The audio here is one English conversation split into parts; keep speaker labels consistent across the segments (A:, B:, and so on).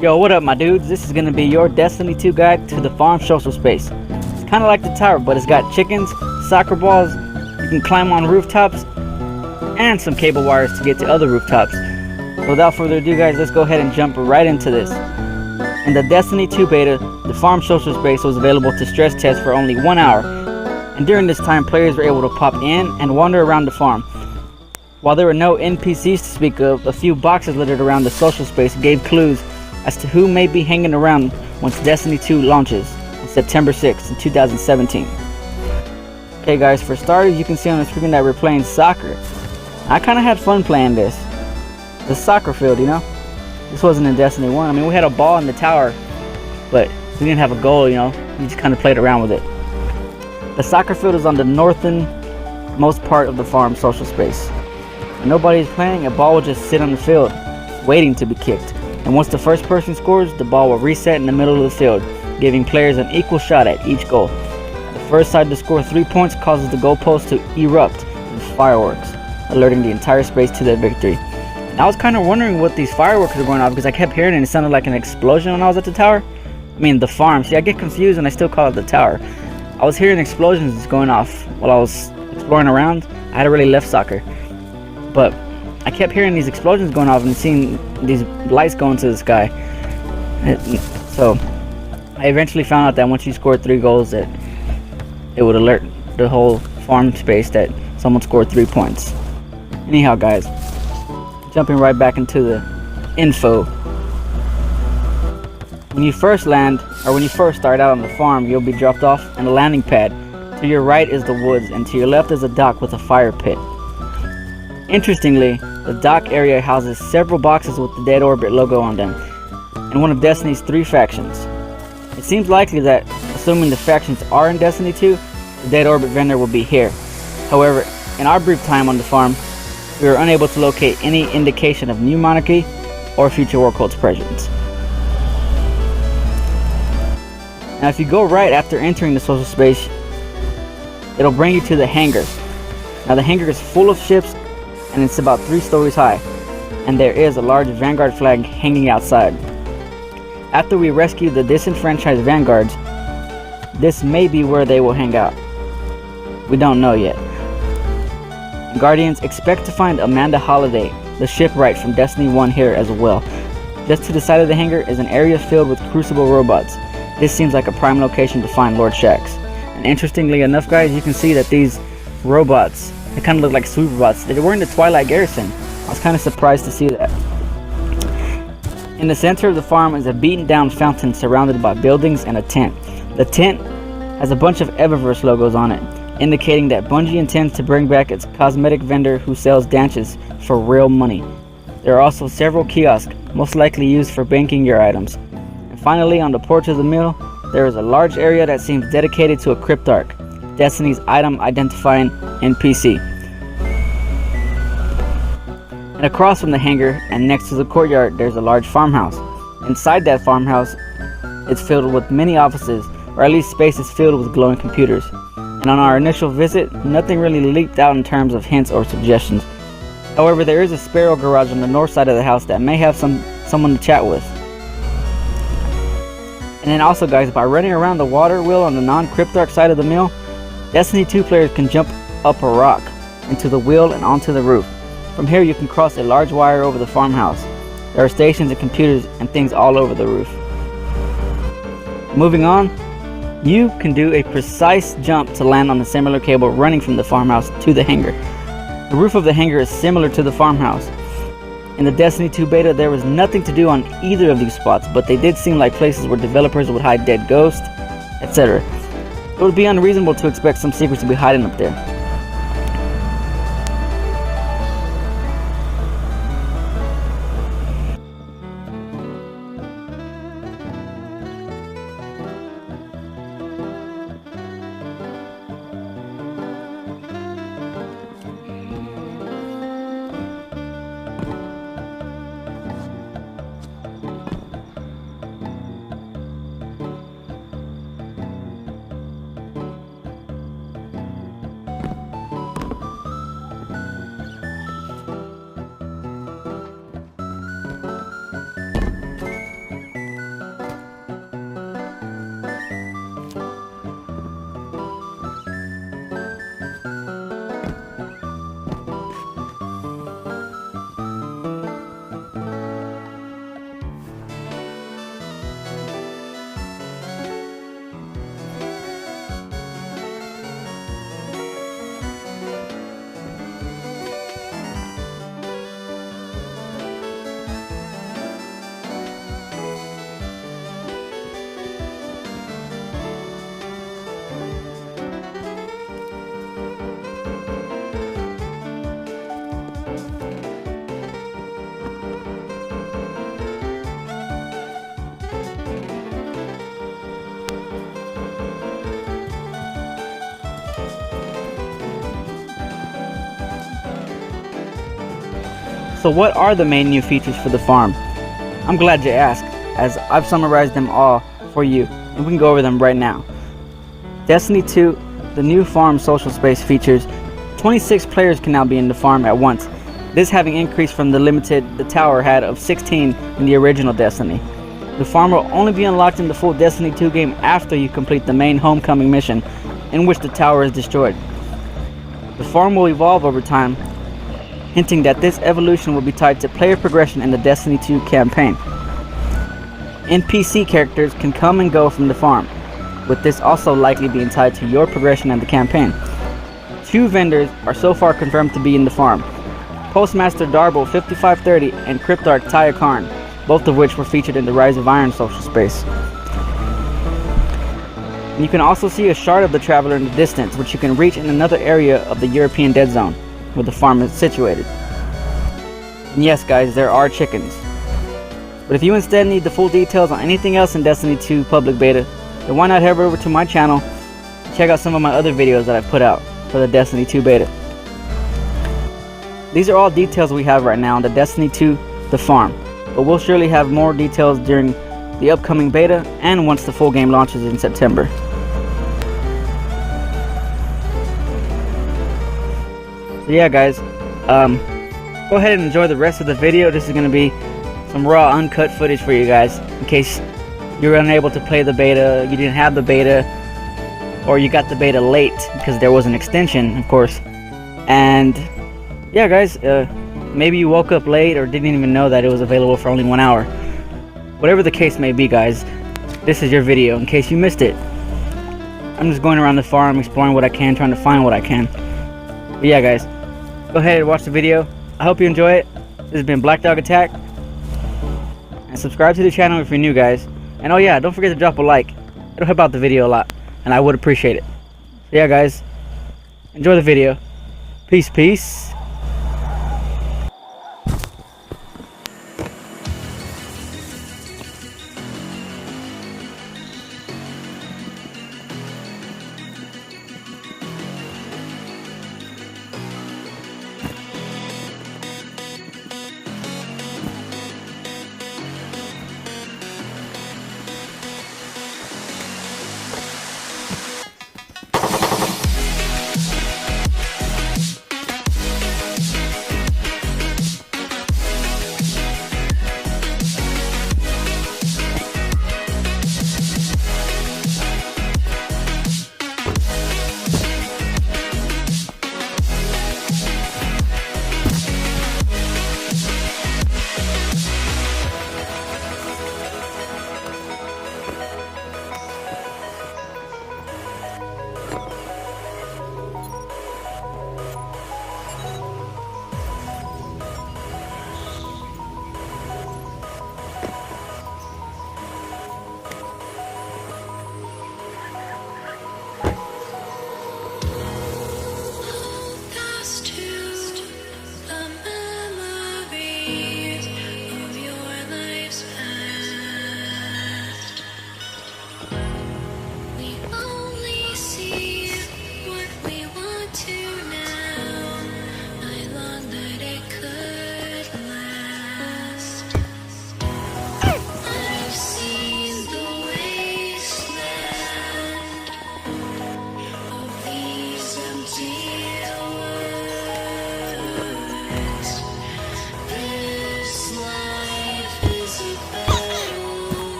A: Yo, what up, my dudes? This is gonna be your Destiny 2 guide to the farm social space. It's kind of like the tower, but it's got chickens, soccer balls, you can climb on rooftops, and some cable wires to get to other rooftops. So without further ado, guys, let's go ahead and jump right into this. In the Destiny 2 beta, the farm social space was available to stress test for only 1 hour, and during this time, players were able to pop in and wander around the farm. While there were no NPCs to speak of, a few boxes littered around the social space gave clues as to who may be hanging around once Destiny 2 launches on September 6th in 2017. Okay guys, for starters, you can see on the screen that we're playing soccer. I kind of had fun playing this. The soccer field, you know? This wasn't in Destiny 1. I mean, we had a ball in the tower, but we didn't have a goal, you know? We just kind of played around with it. The soccer field is on the northernmost part of the farm social space. When nobody is playing, a ball will just sit on the field, waiting to be kicked. And once the first person scores, the ball will reset in the middle of the field, giving players an equal shot at each goal. The first side to score 3 points causes the goalpost to erupt in fireworks, alerting the entire space to their victory. And I was kind of wondering what these fireworks were going off because I kept hearing it and it sounded like an explosion when I was at the tower. I mean, the farm. See, I get confused and I still call it the tower. I was hearing explosions going off while I was exploring around. I had already left soccer, but I kept hearing these explosions going off and seeing these lights go into the sky. So I eventually found out that once you scored 3 goals that it would alert the whole farm space that someone scored 3 points. Anyhow guys, jumping right back into the info. When you first land, or when you first start out on the farm, you'll be dropped off in a landing pad. To your right is the woods and to your left is a dock with a fire pit. Interestingly, the dock area houses several boxes with the Dead Orbit logo on them, and one of Destiny's 3 factions. It seems likely that, assuming the factions are in Destiny 2, the Dead Orbit vendor will be here. However, in our brief time on the farm, we were unable to locate any indication of New Monarchy or future War Cult's presence. Now if you go right after entering the social space, it'll bring you to the hangar. Now the hangar is full of ships and it's about 3 stories high, and there is a large Vanguard flag hanging outside. After we rescue the disenfranchised Vanguards, this may be where they will hang out. We don't know yet. Guardians, expect to find Amanda Holiday, the shipwright from Destiny 1 here as well. Just to the side of the hangar is an area filled with Crucible robots. This seems like a prime location to find Lord Shaxx. And interestingly enough guys, you can see that these robots, they kind of look like sweep robots. They were in the Twilight Garrison. I was kind of surprised to see that. In the center of the farm is a beaten down fountain surrounded by buildings and a tent. The tent has a bunch of Eververse logos on it, indicating that Bungie intends to bring back its cosmetic vendor who sells dances for real money. There are also several kiosks, most likely used for banking your items. And finally, on the porch of the mill, there is a large area that seems dedicated to a cryptarch, Destiny's item identifying NPC. And across from the hangar and next to the courtyard, there's a large farmhouse. Inside that farmhouse, it's filled with many offices, or at least spaces filled with glowing computers. And on our initial visit, nothing really leaked out in terms of hints or suggestions. However, there is a Sparrow garage on the north side of the house that may have someone to chat with. And then also guys, by running around the water wheel on the non-cryptarch side of the mill, Destiny 2 players can jump up a rock into the wheel and onto the roof. From here you can cross a large wire over the farmhouse. There are stations and computers and things all over the roof. Moving on, you can do a precise jump to land on a similar cable running from the farmhouse to the hangar. The roof of the hangar is similar to the farmhouse. In the Destiny 2 beta, there was nothing to do on either of these spots, but they did seem like places where developers would hide dead ghosts, etc. It would be unreasonable to expect some secrets to be hiding up there. So what are the main new features for the farm? I'm glad you asked, as I've summarized them all for you, and we can go over them right now. Destiny 2, the new farm social space features 26 players can now be in the farm at once, this having increased from the limited the tower had of 16 in the original Destiny. The farm will only be unlocked in the full Destiny 2 game after you complete the main homecoming mission, in which the tower is destroyed. The farm will evolve over time, hinting that this evolution will be tied to player progression in the Destiny 2 campaign. NPC characters can come and go from the farm, with this also likely being tied to your progression in the campaign. 2 vendors are so far confirmed to be in the farm: Postmaster Darble 5530 and Cryptarch Taya Karn, both of which were featured in the Rise of Iron social space. And you can also see a shard of the Traveler in the distance, which you can reach in another area of the European Dead Zone, where the farm is situated. And yes guys, there are chickens. But if you instead need the full details on anything else in Destiny 2 public beta, then why not head over to my channel and check out some of my other videos that I've put out for the Destiny 2 beta. These are all details we have right now on the Destiny 2 The Farm, but we'll surely have more details during the upcoming beta and once the full game launches in September. So yeah guys, go ahead and enjoy the rest of the video. This is going to be some raw uncut footage for you guys, in case you're unable to play the beta, you didn't have the beta, or you got the beta late because there was an extension, of course. And yeah guys, maybe you woke up late or didn't even know that it was available for only 1 hour. Whatever the case may be guys, this is your video in case you missed it. I'm just going around the farm, exploring what I can, trying to find what I can. But yeah guys, go ahead and watch the video. I hope you enjoy it. This has been Blackdog Attack. And subscribe to the channel if you're new guys. And oh yeah, don't forget to drop a like. It'll help out the video a lot, and I would appreciate it. So yeah guys, enjoy the video. Peace, peace.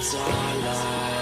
B: it's all I